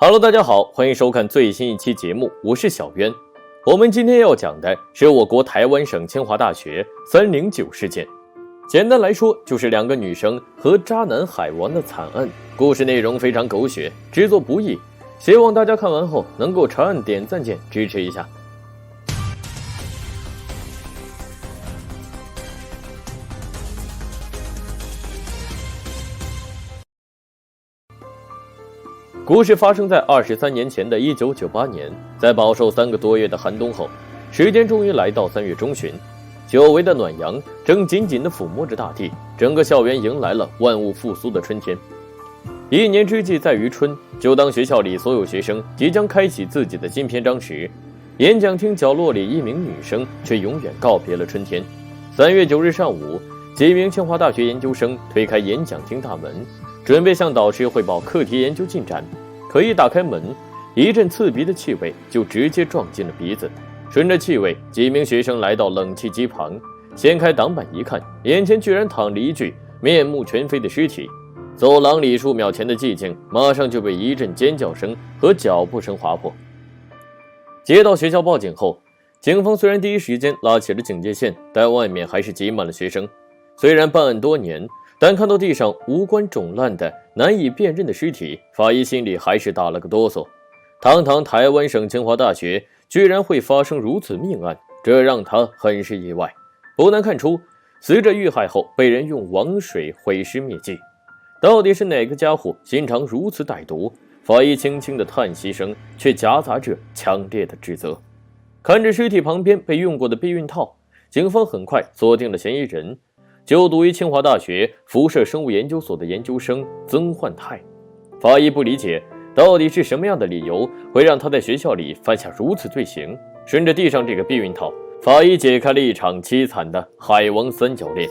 Hello， 大家好，欢迎收看最新一期节目，我是小渊。我们今天要讲的是我国台湾省清华大学309事件。简单来说，就是两个女生和渣男海王的惨案。故事内容非常狗血，制作不易，希望大家看完后能够长按点赞键支持一下。故事发生在23年前的1998年，在饱受3个多月的寒冬后，时间终于来到3月中旬，久违的暖阳正紧紧地抚摸着大地，整个校园迎来了万物复苏的春天。一年之计在于春，就当学校里所有学生即将开启自己的新篇章时，演讲厅角落里一名女生却永远告别了春天。3月9日上午，几名清华大学研究生推开演讲厅大门，准备向导师汇报课题研究进展。可一打开门，一阵刺鼻的气味就直接撞进了鼻子。顺着气味，几名学生来到冷气机旁，掀开挡板一看，眼前居然躺着一具面目全非的尸体。走廊里数秒前的寂静马上就被一阵尖叫声和脚步声划破。接到学校报警后，警方虽然第一时间拉起了警戒线，但外面还是挤满了学生。虽然办案多年，但看到地上五官肿烂的难以辨认的尸体，法医心里还是打了个哆嗦。堂堂台湾省清华大学居然会发生如此命案，这让他很是意外。不难看出，死者遇害后被人用王水毁尸灭迹，到底是哪个家伙心肠如此歹毒？法医轻轻的叹息声，却夹杂着强烈的指责。看着尸体旁边被用过的避孕套，警方很快锁定了嫌疑人。就读于清华大学辐射生物研究所的研究生曾焕泰。法医不理解到底是什么样的理由会让他在学校里犯下如此罪行。顺着地上这个避孕套，法医解开了一场凄惨的海王三角恋。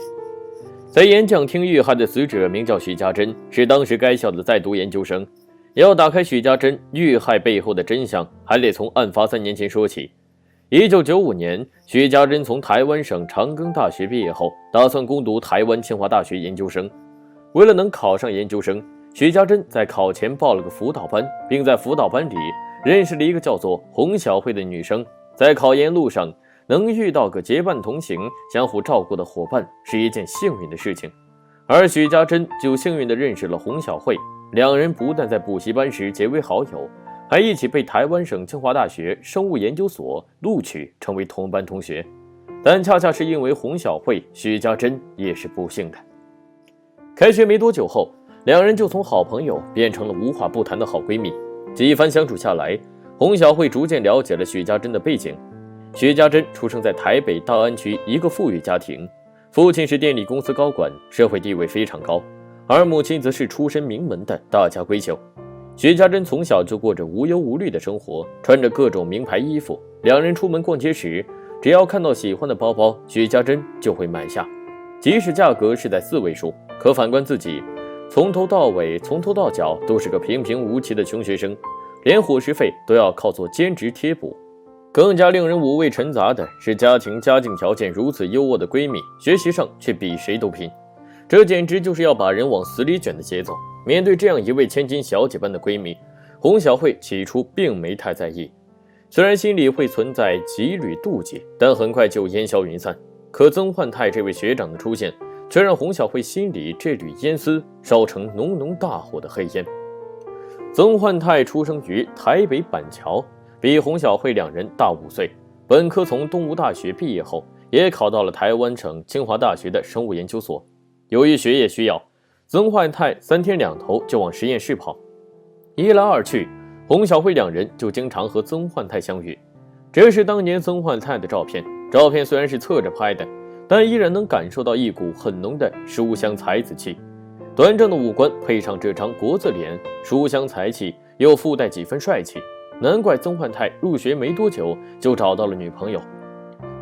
在演讲厅遇害的死者名叫许家珍，是当时该校的在读研究生。要打开许家珍遇害背后的真相，还得从案发3年前说起。1995年，许家珍从台湾省长庚大学毕业后，打算攻读台湾清华大学研究生。为了能考上研究生，许家珍在考前报了个辅导班，并在辅导班里认识了一个叫做洪小慧的女生。在考研路上能遇到个结伴同行、相互照顾的伙伴，是一件幸运的事情。而许家珍就幸运地认识了洪小慧，两人不但在补习班时结为好友，还一起被台湾省清华大学生物研究所录取，成为同班同学。但恰恰是因为洪小慧，许家珍也是不幸的。开学没多久后，两人就从好朋友变成了无话不谈的好闺蜜。几番相处下来，洪小慧逐渐了解了许家珍的背景。许家珍出生在台北大安区一个富裕家庭，父亲是电力公司高管，社会地位非常高，而母亲则是出身名门的大家闺秀。许家珍从小就过着无忧无虑的生活，穿着各种名牌衣服。两人出门逛街时，只要看到喜欢的包包，许家珍就会买下，即使价格是在4位数。可反观自己，从头到尾，从头到脚都是个平平无奇的穷学生，连伙食费都要靠做兼职贴补。更加令人五味陈杂的是，家庭家境条件如此优渥的闺蜜，学习上却比谁都拼，这简直就是要把人往死里卷的节奏。面对这样一位千金小姐般的闺蜜，洪小慧起初并没太在意，虽然心里会存在几缕妒忌，但很快就烟消云散。可曾焕泰这位学长的出现，却让洪小慧心里这缕烟丝烧成浓浓大火的黑烟。曾焕泰出生于台北板桥，比洪小慧两人大5岁。本科从东吴大学毕业后，也考到了台湾省清华大学的生物研究所。由于学业需要，曾焕泰3天2头就往实验室跑。一来二去，洪小慧两人就经常和曾焕泰相遇。这是当年曾焕泰的照片，照片虽然是侧着拍的，但依然能感受到一股很浓的书香才子气。端正的五官配上这张国字脸，书香才气又附带几分帅气，难怪曾焕泰入学没多久就找到了女朋友。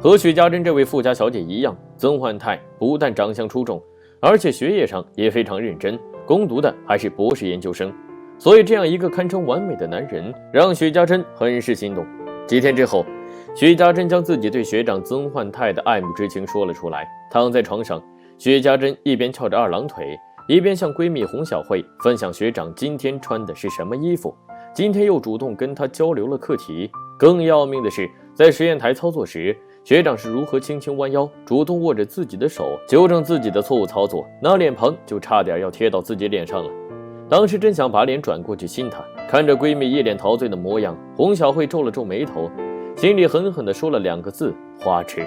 和许家珍这位富家小姐一样，曾焕泰不但长相出众，而且学业上也非常认真，攻读的还是博士研究生。所以这样一个堪称完美的男人，让许家珍很是心动。几天之后，许家珍将自己对学长曾焕泰的爱慕之情说了出来。躺在床上，许家珍一边翘着2郎腿，一边向闺蜜洪小慧分享学长今天穿的是什么衣服，今天又主动跟他交流了课题。更要命的是，在实验台操作时，学长是如何轻轻弯腰，主动握着自己的手，纠正自己的错误操作，那脸庞就差点要贴到自己脸上了。当时真想把脸转过去亲她，看着闺蜜一脸陶醉的模样，洪小慧皱了皱眉头，心里狠狠地说了2个字：花痴。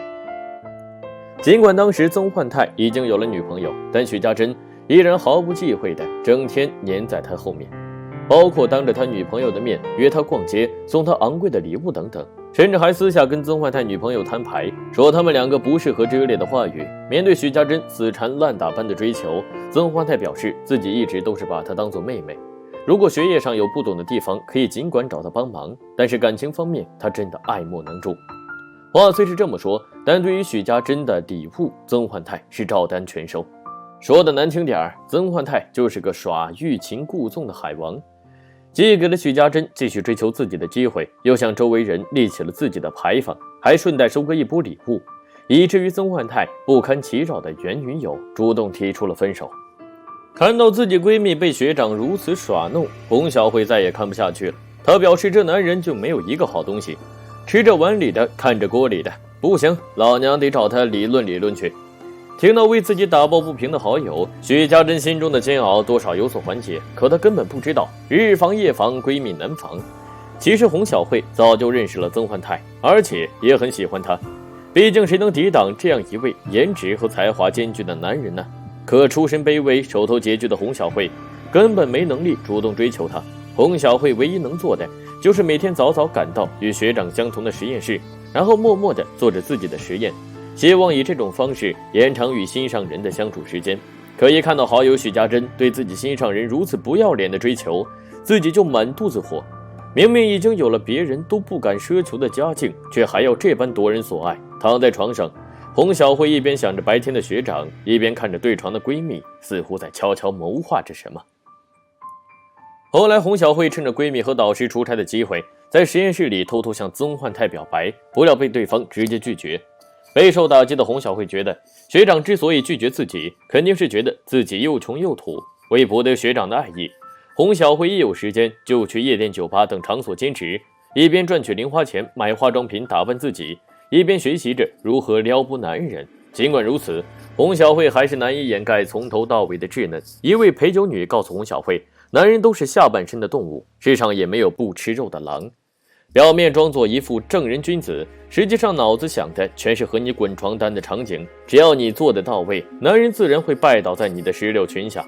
尽管当时曾焕泰已经有了女朋友，但许家珍依然毫不忌讳地整天黏在他后面，包括当着他女朋友的面约他逛街，送他昂贵的礼物等等，甚至还私下跟曾焕泰女朋友摊牌，说他们2个不适合之类的话语。面对许家珍死缠烂打般的追求，曾焕泰表示自己一直都是把她当作妹妹，如果学业上有不懂的地方可以尽管找他帮忙，但是感情方面他真的爱莫能助。话虽是这么说，但对于许家珍的礼物，曾焕泰是照单全收。说的难听点，曾焕泰就是个耍欲擒故纵的海王，既给了许家珍继续追求自己的机会，又向周围人立起了自己的牌坊，还顺带收割一波礼物，以至于曾焕泰不堪其扰的原女友主动提出了分手。看到自己闺蜜被学长如此耍弄，洪小慧再也看不下去了。她表示这男人就没有一个好东西，吃着碗里的看着锅里的，不行，老娘得找他理论理论去。听到为自己打抱不平的好友，许家珍心中的煎熬多少有所缓解，可她根本不知道日防夜防，闺蜜难防。其实洪小慧早就认识了曾焕泰，而且也很喜欢他，毕竟谁能抵挡这样一位颜值和才华兼具的男人呢？可出身卑微手头拮据的洪小慧根本没能力主动追求他。洪小慧唯一能做的就是每天早早赶到与学长相同的实验室，然后默默地做着自己的实验，希望以这种方式延长与心上人的相处时间。可一看到好友许家珍对自己心上人如此不要脸的追求，自己就满肚子火。明明已经有了别人都不敢奢求的家境，却还要这般夺人所爱。躺在床上，洪小慧一边想着白天的学长，一边看着对床的闺蜜，似乎在悄悄谋划着什么。后来洪小慧趁着闺蜜和导师出差的机会，在实验室里偷偷向曾焕泰表白，不料被对方直接拒绝。备受打击的洪小慧觉得，学长之所以拒绝自己，肯定是觉得自己又穷又土。为博得学长的爱意，洪小慧一有时间就去夜店酒吧等场所兼职，一边赚取零花钱买化妆品打扮自己，一边学习着如何撩拨男人。尽管如此，洪小慧还是难以掩盖从头到尾的稚嫩。一位陪酒女告诉洪小慧，男人都是下半身的动物，世上也没有不吃肉的狼。表面装作一副正人君子，实际上脑子想的全是和你滚床单的场景。只要你做得到位，男人自然会拜倒在你的石榴裙下。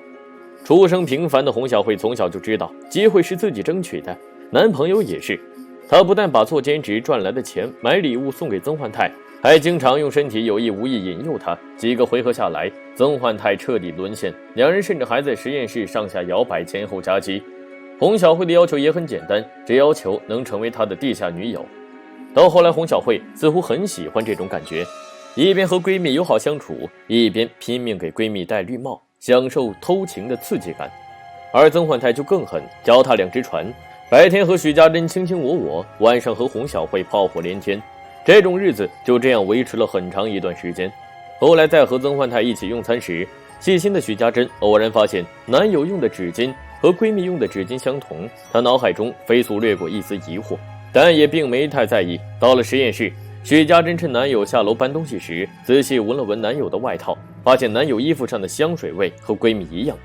出生平凡的洪小慧从小就知道机会是自己争取的，男朋友也是。她不但把做兼职赚来的钱买礼物送给曾焕泰，还经常用身体有意无意引诱他。几个回合下来，曾焕泰彻底沦陷，两人甚至还在实验室上下摇摆，前后夹击。洪小慧的要求也很简单，只要求能成为他的地下女友。到后来，洪小慧似乎很喜欢这种感觉，一边和闺蜜友好相处，一边拼命给闺蜜戴绿帽，享受偷情的刺激感。而曾焕泰就更狠，脚踏2只船，白天和许家珍卿卿我我，晚上和洪小慧炮火连天。这种日子就这样维持了很长一段时间。后来在和曾焕泰一起用餐时，细心的许家珍偶然发现男友用的纸巾和闺蜜用的纸巾相同，她脑海中飞速掠过一丝疑惑，但也并没太在意。到了实验室，许家珍趁男友下楼搬东西时，仔细闻了闻男友的外套，发现男友衣服上的香水味和闺蜜一样，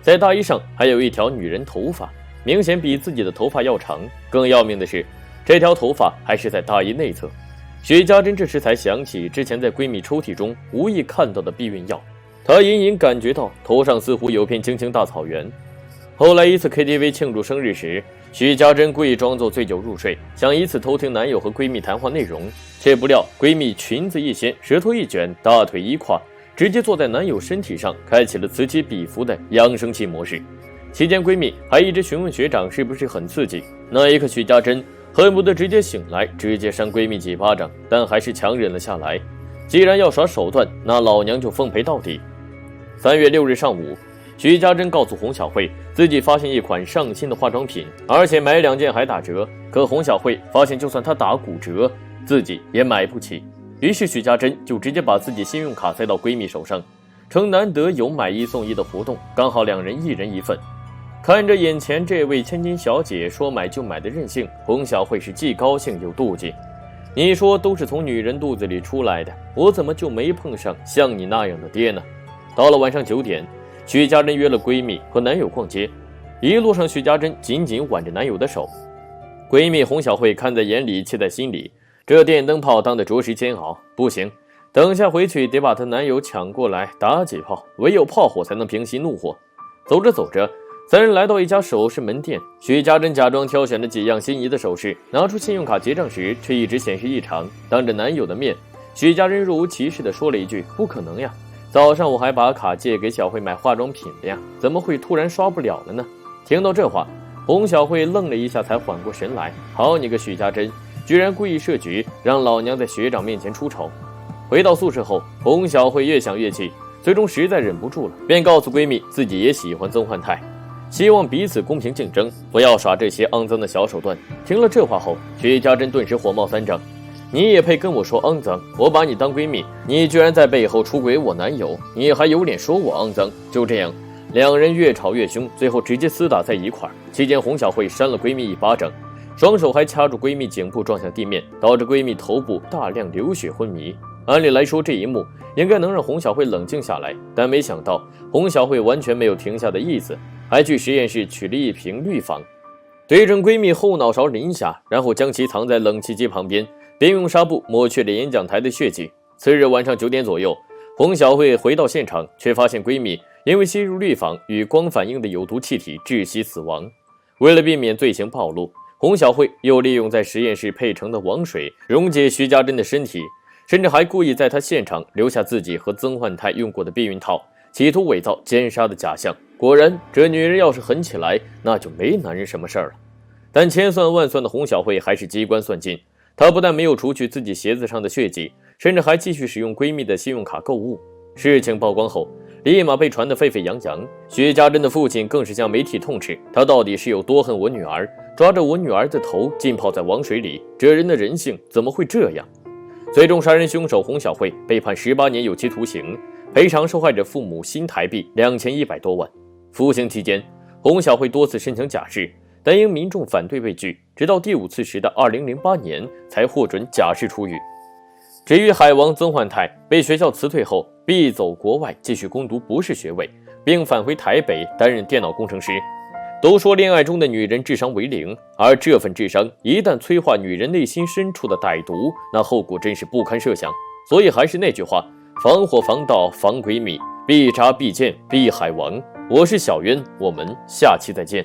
在大衣上还有一条女人头发，明显比自己的头发要长。更要命的是，这条头发还是在大衣内侧。许家珍这时才想起之前在闺蜜抽屉中无意看到的避孕药，她隐隐感觉到头上似乎有片青青大草原。后来一次 KTV 庆祝生日时，许家珍故意装作醉酒入睡，想以此偷听男友和闺蜜谈话内容，却不料闺蜜裙子一掀，舌头一卷，大腿一跨，直接坐在男友身体上，开启了此起彼伏的扬声器模式。期间闺蜜还一直询问学长是不是很刺激，那一刻许家珍恨不得直接醒来，直接扇闺蜜几巴掌，但还是强忍了下来。既然要耍手段，那老娘就奉陪到底。3月6日上午，许家珍告诉洪小慧，自己发现一款上新的化妆品，而且买2件还打折。可洪小慧发现，就算她打骨折，自己也买不起。于是许家珍就直接把自己信用卡塞到闺蜜手上，称难得有买1送1的活动，刚好2人1人1份。看着眼前这位千金小姐说买就买的任性，洪小慧是既高兴又妒忌。你说都是从女人肚子里出来的，我怎么就没碰上像你那样的爹呢？到了晚上9点，许家珍约了闺蜜和男友逛街，一路上许家珍紧紧挽着男友的手，闺蜜洪小慧看在眼里气在心里，这电灯泡当得着实煎熬，不行，等下回去得把她男友抢过来打几炮，唯有炮火才能平息怒火。走着走着，三人来到一家首饰门店，许家珍假装挑选了几样心仪的首饰，拿出信用卡结账时却一直显示异常。当着男友的面，许家珍若无其事地说了一句：“不可能呀，早上我还把卡借给小慧买化妆品的呀，怎么会突然刷不了了呢？”听到这话，洪小慧愣了一下，才缓过神来。好你个许家珍，居然故意设局，让老娘在学长面前出丑。回到宿舍后，洪小慧越想越气，最终实在忍不住了，便告诉闺蜜自己也喜欢曾焕泰，希望彼此公平竞争，不要耍这些肮脏的小手段。听了这话后，许家珍顿时火冒三丈：“你也配跟我说肮脏？我把你当闺蜜，你居然在背后出轨我男友，你还有脸说我肮脏？”就这样，两人越吵越凶，最后直接厮打在一块儿。期间，洪小慧扇了闺蜜一巴掌，双手还掐住闺蜜颈部撞向地面，导致闺蜜头部大量流血昏迷。按理来说，这一幕应该能让洪小慧冷静下来，但没想到洪小慧完全没有停下的意思，还去实验室取了一瓶氯仿，对准闺蜜后脑勺淋下，然后将其藏在冷气机旁边，并用纱布抹去了演讲台的血迹。次日晚上9点左右，洪小慧回到现场，却发现闺蜜因为吸入氯仿与光反应的有毒气体窒息死亡。为了避免罪行暴露，洪小慧又利用在实验室配成的王水溶解徐家珍的身体，甚至还故意在她现场留下自己和曾焕泰用过的避孕套，企图伪造奸杀的假象。果然，这女人要是狠起来，那就没男人什么事儿了。但千算万算的洪小慧还是机关算尽，她不但没有除去自己鞋子上的血迹，甚至还继续使用闺蜜的信用卡购物。事情曝光后，立马被传得沸沸扬扬。徐家珍的父亲更是向媒体痛斥，他到底是有多恨我女儿，抓着我女儿的头浸泡在王水里，这人的人性怎么会这样？最终，杀人凶手洪小慧被判18年有期徒刑，赔偿受害者父母新台币2100多万。服刑期间，洪小慧多次申请假释，但因民众反对被拒，直到第5次时的2008年才获准假释出狱。至于海王曾焕泰，被学校辞退后必走国外继续攻读博士学位，并返回台北担任电脑工程师。都说恋爱中的女人智商为0，而这份智商一旦催化女人内心深处的歹毒，那后果真是不堪设想。所以还是那句话，防火防盗防闺蜜，必查必见必海王。我是小渊，我们下期再见。